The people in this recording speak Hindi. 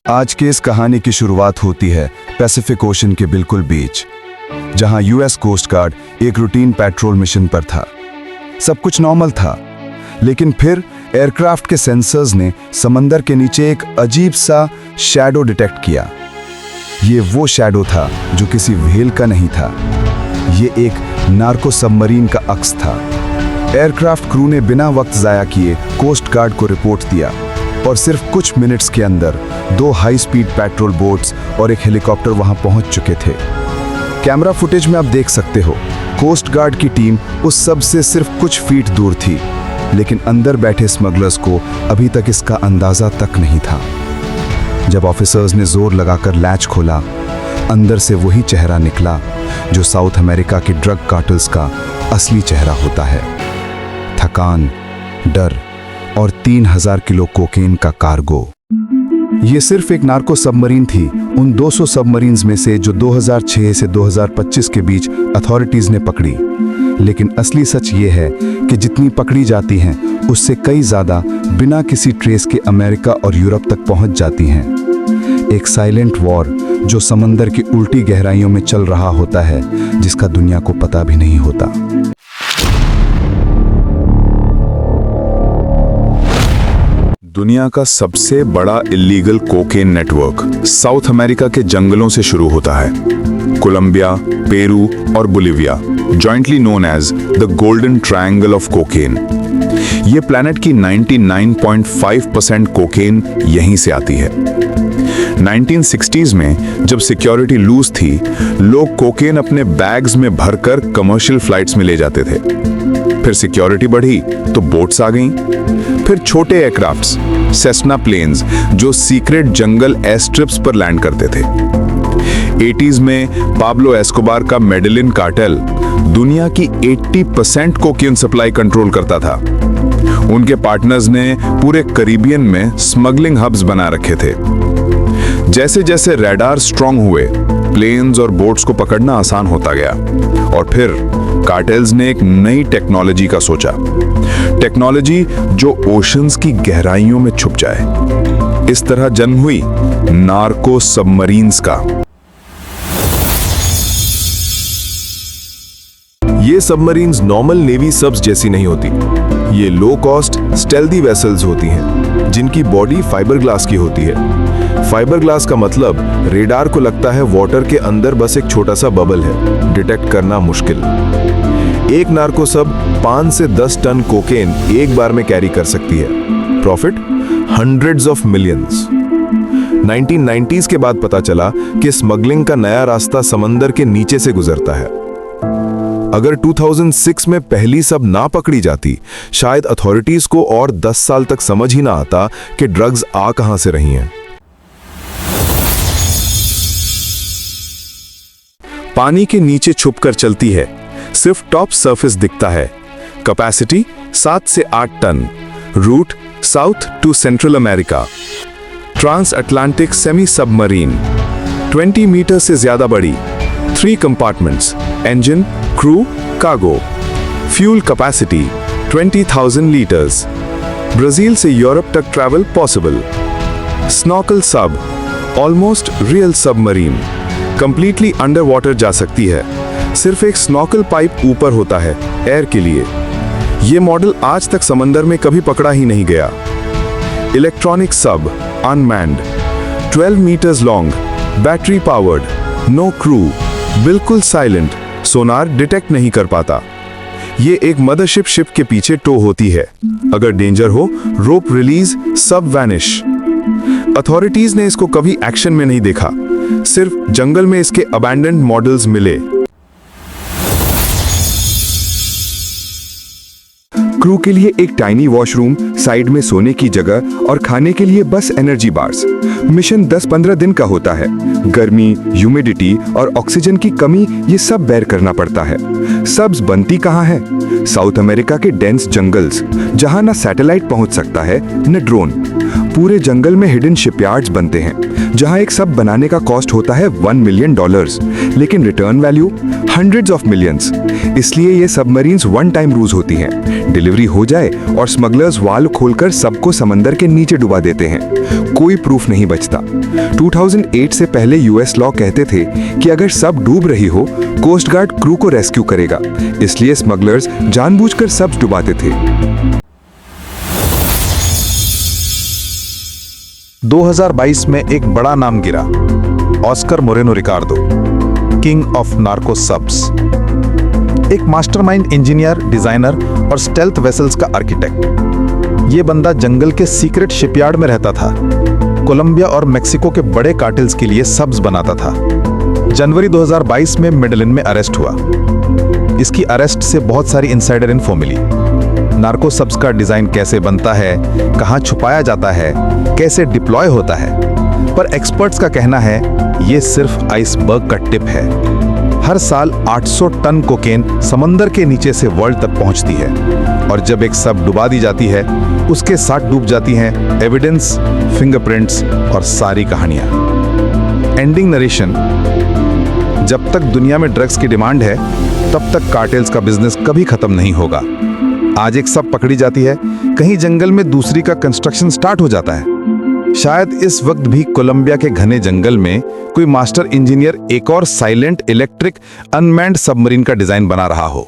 आज की इस कहानी की शुरुआत होती है पैसिफिक ओशन के बिल्कुल बीच, जहां यूएस कोस्ट गार्ड एक रूटीन पेट्रोल मिशन पर था। सब कुछ नॉर्मल था, लेकिन फिर एयरक्राफ्ट के सेंसर्स ने समंदर के नीचे एक अजीब सा शैडो डिटेक्ट किया। ये वो शैडो था जो किसी व्हेल का नहीं था, ये एक नार्को सबमरीन का अक्स था। एयरक्राफ्ट क्रू ने बिना वक्त जाया किए कोस्ट गार्ड को रिपोर्ट दिया और सिर्फ कुछ मिनट्स के अंदर 2 हाई स्पीड पेट्रोल बोट्स और एक हेलीकॉप्टर वहां पहुंच चुके थे। कैमरा फुटेज में आप देख सकते हो, कोस्ट गार्ड की टीम उस सब से सिर्फ कुछ फीट दूर थी, लेकिन अंदर बैठे स्मगलर्स को अभी तक इसका अंदाजा तक नहीं था। जब ऑफिसर्स ने जोर लगाकर लैच खोला, अंदर से वही चेहरा निकला जो साउथ अमेरिका के ड्रग कार्टल्स का असली चेहरा होता है। थकान, डर और 3000 किलो कोकेन का कार्गो। ये सिर्फ एक नार्को सबमरीन थी उन 200 सबमरीन्स में से जो 2006 से 2025 के बीच अथॉरिटीज ने पकड़ी। लेकिन असली सच ये है कि जितनी पकड़ी जाती हैं उससे कई ज्यादा बिना किसी ट्रेस के अमेरिका और यूरोप तक पहुंच जाती हैं। एक साइलेंट वॉर जो समंदर की उल्टी गहराइयों में चल रहा होता है, जिसका दुनिया को पता भी नहीं होता। दुनिया का सबसे बड़ा illegal cocaine network South America के जंगलों से शुरू होता है। कोलंबिया, पेरू और Bolivia, jointly known as the golden triangle of cocaine. ये प्लैनेट की 99.5% कोकेन यहीं से आती है। 1960s में जब सिक्योरिटी लूज थी, लोग कोकेन अपने बैग्स में भरकर कमर्शियल फ्लाइट्स में ले जाते थे। फिर सिक्योरिटी बढ़ी तो बोट्स आ गईं। फिर छोटे एयरक्राफ्ट्स, सेस्ना प्लेन्स, जो सीक्रेट जंगल एयर स्ट्रिप्स पर लैंड करते थे। 80s में पाब्लो एस्कोबार का मेडेलिन कार्टेल दुनिया की 80% कोकेन सप्लाई कंट्रोल करता था। उनके पार्टनर्स ने पूरे कैरिबियन में स्मगलिंग हब्स बना रखे थे। जैसे जैसे रडार स्ट्रांग हुए, प्लेन्स और बोट्स को पकड़ना आसान होता गया। और फिर कार्टेल्स ने एक नई टेक्नोलॉजी का सोचा, टेक्नोलॉजी जो ओशंस की गहराइयों में छुप जाए। इस तरह जन्म हुई नार्को सबमरीन्स का। ये सबमरीन्स नॉर्मल नेवी सबs जैसी नहीं होती। ये लो कॉस्ट स्टेल्दी वेसल्स होती हैं, जिनकी बॉडी फाइबर ग्लास की होती है। फाइबर ग्लास का मतलब रेडार को लगता है वाटर के अंदर बस एक छोटा सा बबल है, डिटेक्ट करना मुश्किल। एक नार्को सब 5 से 10 टन कोकेन एक बार में कैरी कर सकती है। Profit hundreds of millions. 1990s के बाद पता चला कि स्मगलिंग का नया रास्ता समंदर के नीचे से गुजरता है। अगर 2006 में पहली सब ना पकड़ी जाती, शायद अथॉरिटीज को और 10 साल तक समझ ही ना आता कि ड्रग्स आ कहां से रही हैं। पानी के नीचे छुपकर चलती है, सिर्फ टॉप सरफेस दिखता है। कैपेसिटी 7 से 8 tonne. Route south to central America. Transatlantic semi submarine, 20 metre से ज्यादा बड़ी। 3 compartments, engine, crew, cargo. Fuel capacity 20,000 litres. Brazil से यूरोप तक travel possible. Snorkel sub, almost real submarine, completely underwater जा सकती है। सिर्फ एक स्नॉकल पाइप ऊपर होता है एयर के लिए। यह मॉडल आज तक समंदर में कभी पकड़ा ही नहीं गया। Electronic sub, unmanned, 12 metres long, battery powered, no crew, बिल्कुल साइलेंट, सोनार डिटेक्ट नहीं कर पाता। ये एक मदरशिप शिप के पीछे टो होती है। अगर डेंजर हो, रोप रिलीज, सब वैनिश। अथॉरिटीज ने इसको कभी एक्शन में नहीं देखा, सिर्फ जंगल में इसके अबैंडन्ड मॉडल्स मिले। क्रू के लिए एक टाइनी वॉशरूम, साइड में सोने की जगह और खाने के लिए बस एनर्जी बार्स। मिशन 10-15 दिन का होता है। गर्मी, ह्यूमिडिटी और ऑक्सीजन की कमी, ये सब बेयर करना पड़ता है। सबs बनती कहाँ है? साउथ अमेरिका के डेंस जंगल्स, जहाँ ना सैटेलाइट पहुंच सकता है न ड्रोन। पूरे जंगल में हिडन शिपयार्ड्स बनते हैं, जहाँ एक सब बनाने का कॉस्ट होता है $1 मिलियन, लेकिन return value hundreds of millions. इसलिए ये सबमरीन्स वन टाइम यूज होती हैं। डिलीवरी हो जाए और स्मगलर्स वाल्व खोलकर सबको समंदर के नीचे डुबा देते हैं। कोई प्रूफ नहीं बचता। 2008 से पहले यूएस लॉ कहते थे कि अगर सब डूब रही हो, कोस्ट गार्ड क्रू को रेस्क्यू करेगा। इसलिए स्मगलर्स जानबूझकर सब डुबाते थे। 2022 में एक बड़ा नाम गिरा, Oscar Moreno Ricardo, king of narco सबस। एक मास्टरमाइंड इंजीनियर, डिजाइनर और स्टेल्थ वेसल्स का आर्किटेक्ट। ये बंदा जंगल के सीक्रेट शिपयार्ड में रहता था। कोलंबिया और मेक्सिको के बड़े कार्टेल्स के लिए सब्स बनाता था। जनवरी 2022 में मेडेलिन में अरेस्ट हुआ। इसकी अरेस्ट से बहुत सारी इनसाइडर इन्फो मिली। नार्को सब्स का डिजाइन कैसे बनता है, कहां छुपाया जाता है, कैसे डिप्लॉय होता है। पर एक्सपर्ट्स का कहना है ये सिर्फ आइसबर्ग का टिप है। हर साल 800 टन कोकेन समंदर के नीचे से वर्ल्ड तक पहुंचती है, और जब एक सब डुबा दी जाती है, उसके साथ डूब जाती हैं एविडेंस, फिंगरप्रिंट्स और सारी कहानियां। एंडिंग नरेशन: जब तक दुनिया में ड्रग्स की डिमांड है, तब तक कार्टेल्स का बिजनेस कभी खत्म नहीं होगा। आज एक सब पकड़ी जाती है, कहीं जंगल में दूसरी का कंस्ट्रक्शन स्टार्ट हो जाता है। शायद इस वक्त भी कोलंबिया के घने जंगल में कोई मास्टर इंजीनियर एक और साइलेंट इलेक्ट्रिक अनमैन्ड सबमरीन का डिजाइन बना रहा हो।